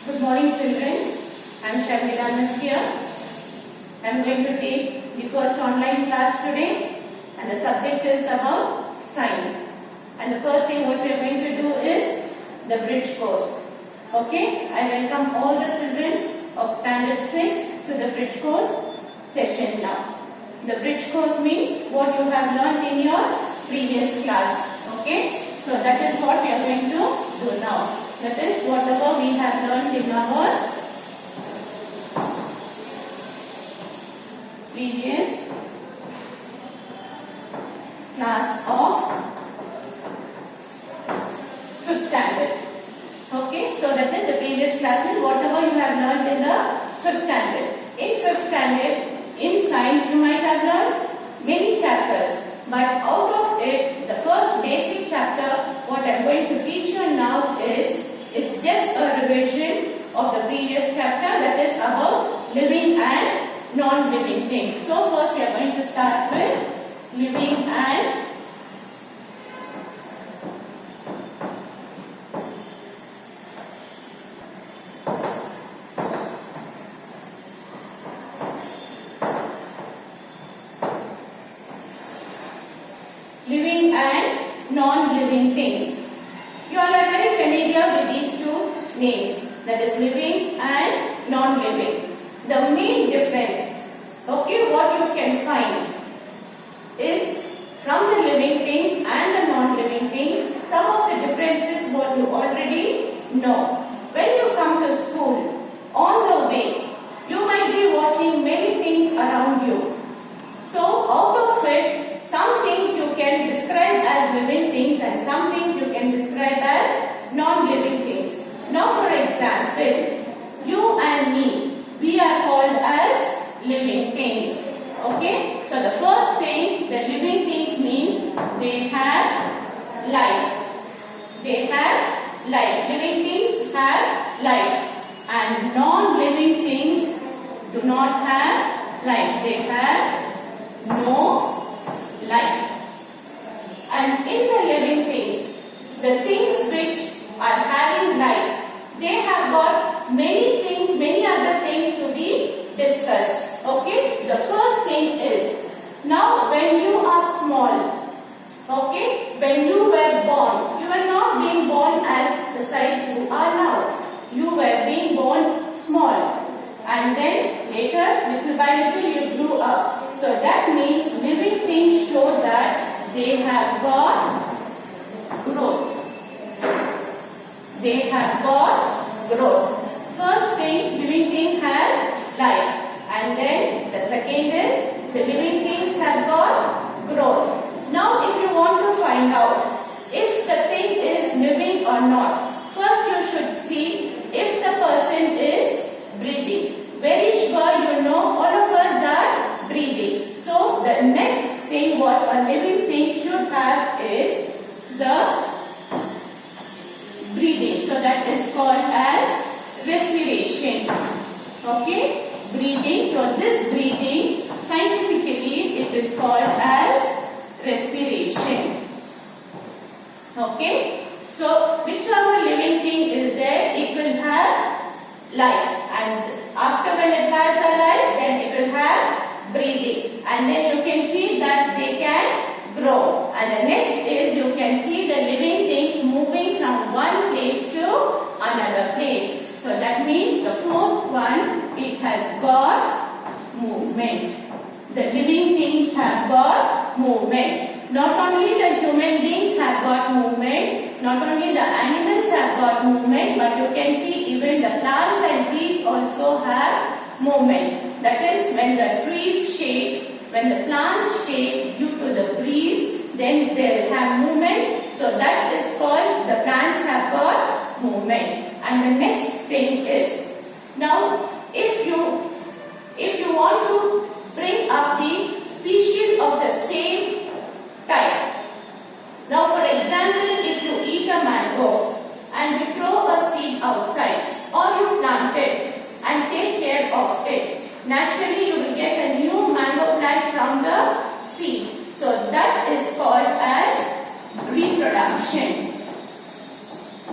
Good morning, children. I am Sharmila Nasir. I am going to take the first online class today, and the subject is about science. And the first thing what we are going to do is the bridge course. Okay, I welcome all the children of standard 6 to the bridge course session now. The bridge course means what you have learned in your previous class. Okay, so that is what we are going to do now. That is whatever we have learned in our previous class of 5th standard. Okay, so that is the previous class is whatever you have learned in the 5th standard. In 5th standard, in science you might have learned many chapters, but out of it, the first basic chapter, what I am going to teach you now is, it's just a revision of the previous chapter, that is about living and non-living things. So first we are going to start with living and non-living things. You all are very familiar with these two names, that is living and non-living. The main difference, okay, what you can find is from the living things and the non-living things, some of the differences what you already know. When you come to school, on the way, you might be watching many things around you. So out of it, some things you can describe as living things and some things you can describe as non-living things. Now for example, you and me, we are called as living things. Okay? So the first thing, the living things means they have life. They have life. Living things have life. And non-living things do not have life. They have no life. And in the living things, the things which are having life, they have got many things, many other things to be discussed. Okay, the first thing is, now when you are small, okay, when you were born, you were not being born as the size you are now. You were being born small, and then later, little by little, you grew up. So that means living things show that they have got growth. They have got growth. First thing, living thing has life. And then the second is, the living things have got growth. Now if you want to find out if the thing is living or not, first you should see if the person is breathing. Very sure you know all of us are breathing. So the next thing what a living thing should have is the breathing. So that is called as respiration. Okay, breathing. So this breathing, scientifically it is called as respiration. Okay, so whichever living thing is there, it will have life. And after when it has a life, then it will have breathing. And then you can see that they can grow. And the next is you can see the living things moving from one place to another place. So that means the fourth one, it has got movement. The living things have got movement. Not only the human beings have got movement, not only the animals have got movement, but you can see even the plants and trees also have movement. That is when the trees shake, when the plants shake due to the breeze, then they will have movement. So that is called the plants have got movement. And the next thing is, now if you want to bring up the species of the same type. Now for example, if you eat a mango and you throw a seed outside or you plant it and take care of it, naturally you will get a new mango plant from the seed. So that is called as reproduction.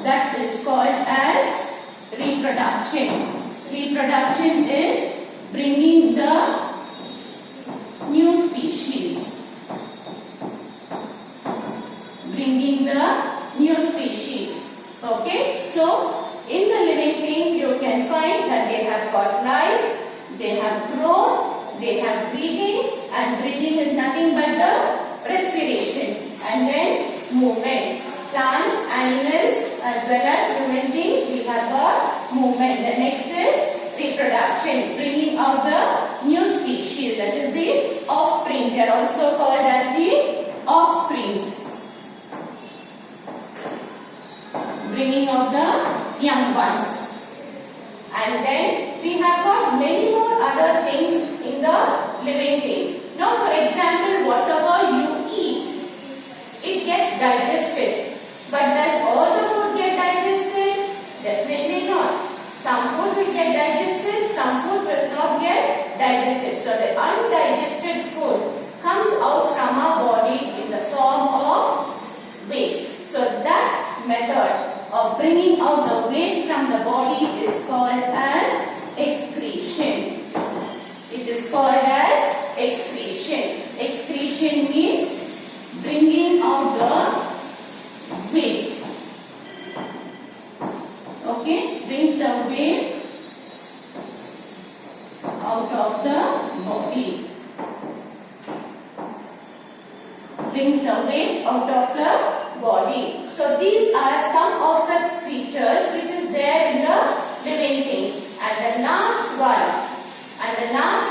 That is called as reproduction. Reproduction is bringing the new species. Bringing the new species. Okay? So, in the living things you can find that they have got life, they have growth, they have breathing, and breathing is nothing but the respiration. And then movement. Plants, animals, as well as human beings, we have got movement. The next is reproduction, bringing out the new species, that is the offspring. They are also called as the offsprings. Bringing out the young ones. And then we have got many more other things in the living things. Now, for example, whatever you eat, it gets digested. But does all the food get digested? Definitely not. Some food will get digested, some food will not get digested. So the undigested food comes out from our body in the form of waste. So that method of bringing out the waste from the body is called as excretion. It is called as excretion. Excretion means bringing out the waste. Okay, brings the waste out of the body. Brings the waste out of the body. So these are some of the features which is there in the living things. And the last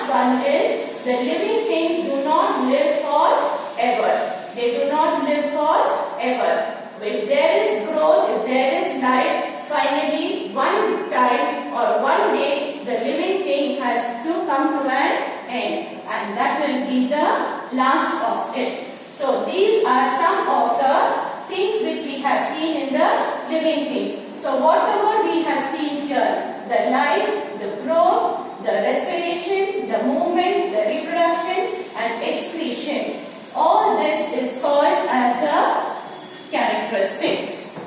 one is the living things do not live forever. They do not live forever. If there is growth, if there is life, finally one time or one day the living thing has to come to an end, and that will be the last of it. So these are some of the things which we have seen in the living things. So whatever we have seen here, the life, the growth, the respiration, the movement, the reproduction and excretion, all this is called as the characteristics.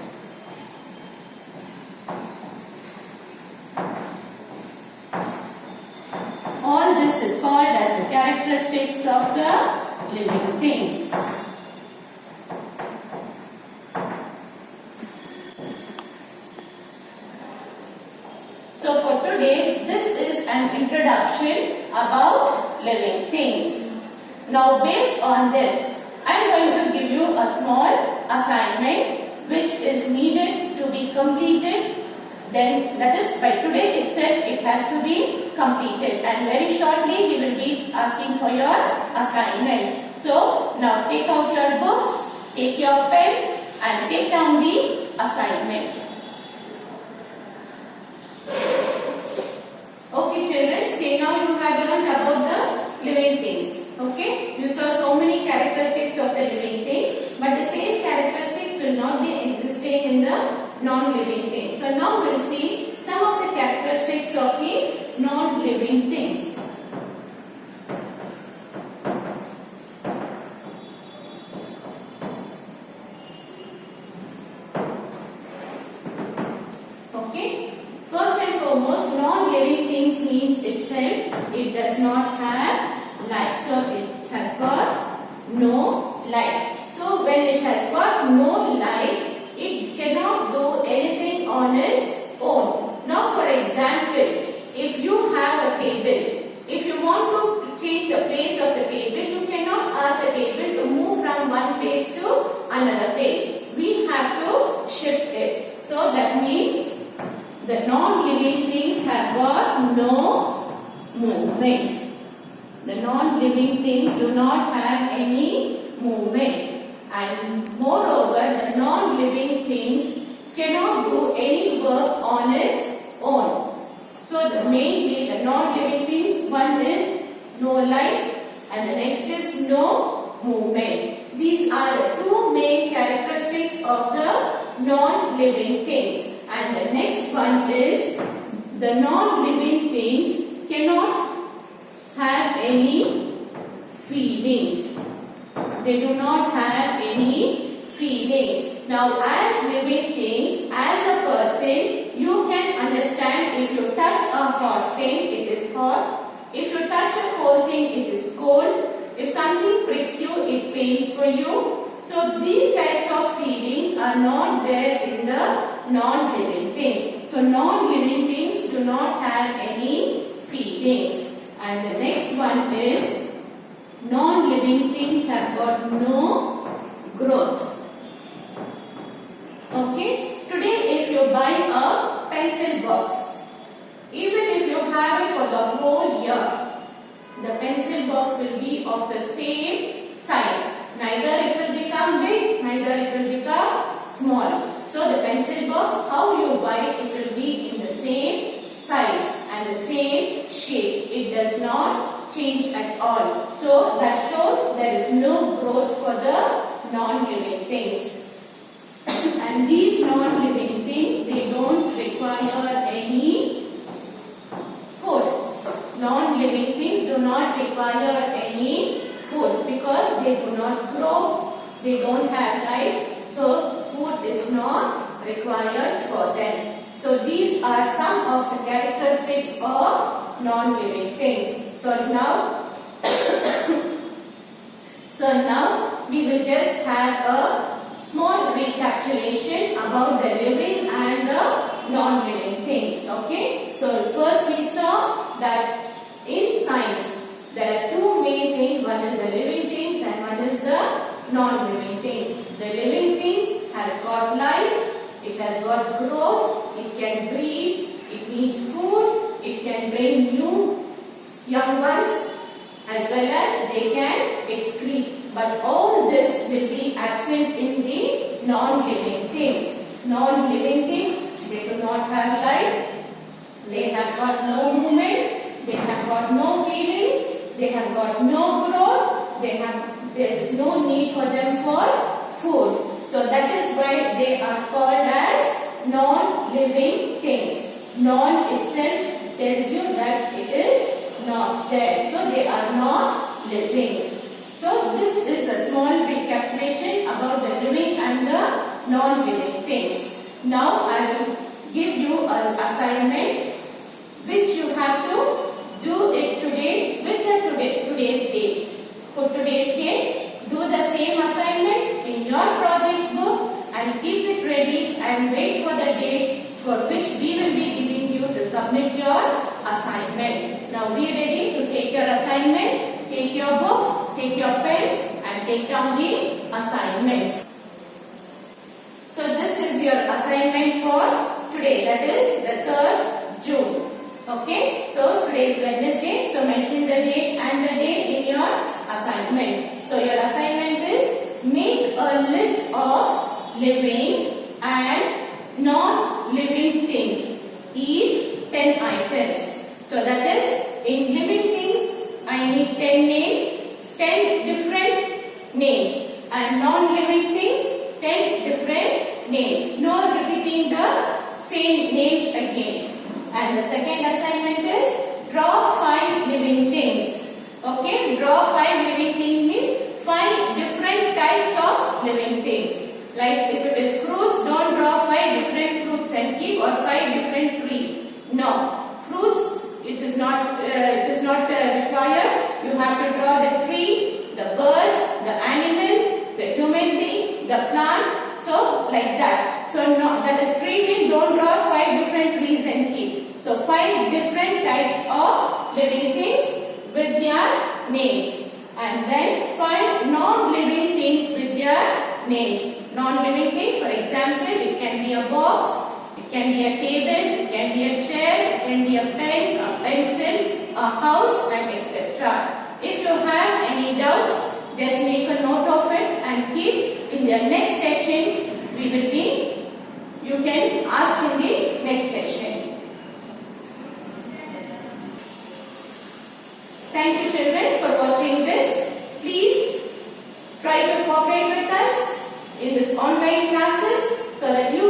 All this is called as the characteristics of the living things. So for today, this is an introduction about living things. Now based on this, I am going to give you a small assignment which is needed to be completed. Then that is by today itself it has to be completed, and very shortly we will be asking for your assignment. So now take out your books, take your pen and take down the assignment. Okay children, say now you have learned about the living things. Okay, you saw so many characteristics of the living things, but the same characteristics will not be existing in the non-living things. So now we'll see some of the characteristics of the non-living things. Okay, first and foremost, non-living things means itself it does not have life. So it has got no life. So when it has got no life, it cannot do anything on its own. Now for example, if you have a table, if you want to change the place of the table, you cannot ask the table to move from one place to another place. We have to shift it. So that means the non-living things have got no movement. The non-living things do not have any movement. And moreover, the non-living things cannot do any work on its own. So mainly the non-living things, one is no life and the next is no movement. These are the two main characteristics of the non-living things. And the next one is the non-living things cannot have any feelings. They do not have any feelings. Now as living things, as a person, you can understand whole thing, it is cold. If something pricks you, it pains for you. So these types of feelings are not there in the non-living things. So non-living things do not have any feelings. And the next one is non-living things have got no growth. Okay, today if you buy a pencil box, even if you have it for the whole year, the pencil box will be of the same size. Neither it will become big, neither it will become small. So the pencil box, how you buy it will be in the same size and the same shape. It does not change at all. So that shows there is no growth for the non-living things. And these non-living things, they don't require any food. Non-living things do not require any food because they do not grow, they don't have life, so food is not required for them. So these are some of the characteristics of non-living things. So now we will just have a small recapitulation about the living and the non-living things. Okay, so first we saw that in science there are two main things. One is the living things and one is the non-living things. The living things has got life, it has got growth, it can breathe, it needs food, it can bring new young ones, as well as they can excrete. But all this will be absent in the non-living things. Non-living things, they do not have life, they have got no movement, they have got no feelings, they have got no growth, there is no need for them for food. So that is why they are called as non-living things. Non itself tells you that it is not there. So they are not living. So this is a small recapitulation about the living and the non-living things. Now I will give you an assignment which you have to do it today with the today's date. For today's date, do the same assignment in your project book and keep it ready and wait for the date for which we will be giving you to submit your assignment. Now be ready to take your assignment. Take your books, take your pens and take down the assignment. So this is your assignment for today, that is the 3rd June. Okay, so today is Wednesday, so mention the date and the day in your assignment. So your assignment is make a list of living and non-living things, each 10 items. So that is, in living things I need 10 names, 10 different names, and non-living things 10 different names. No repeating the same names again. And the second assignment is draw 5 living things. Okay, draw 5 living things means 5 different types of living things. Like if it is fruits, don't draw 5 different fruits and keep, or 5 different trees. No, fruits it is not required. You have to draw the tree, the birds, the animal, the human being, the plant. So like that. So no, that is tree means don't draw 5 different trees and keep. So 5 different types of living things with their names, and then 5 non-living things with their names. Non-living things, for example, it can be a box, it can be a table, it can be a chair, it can be a pen, a pencil, a house, and etc. If you have any doubts, just make a note of it and keep. In the next session, you can ask in the next session. Thank you children for watching this. Please try to cooperate with us in this online classes so that you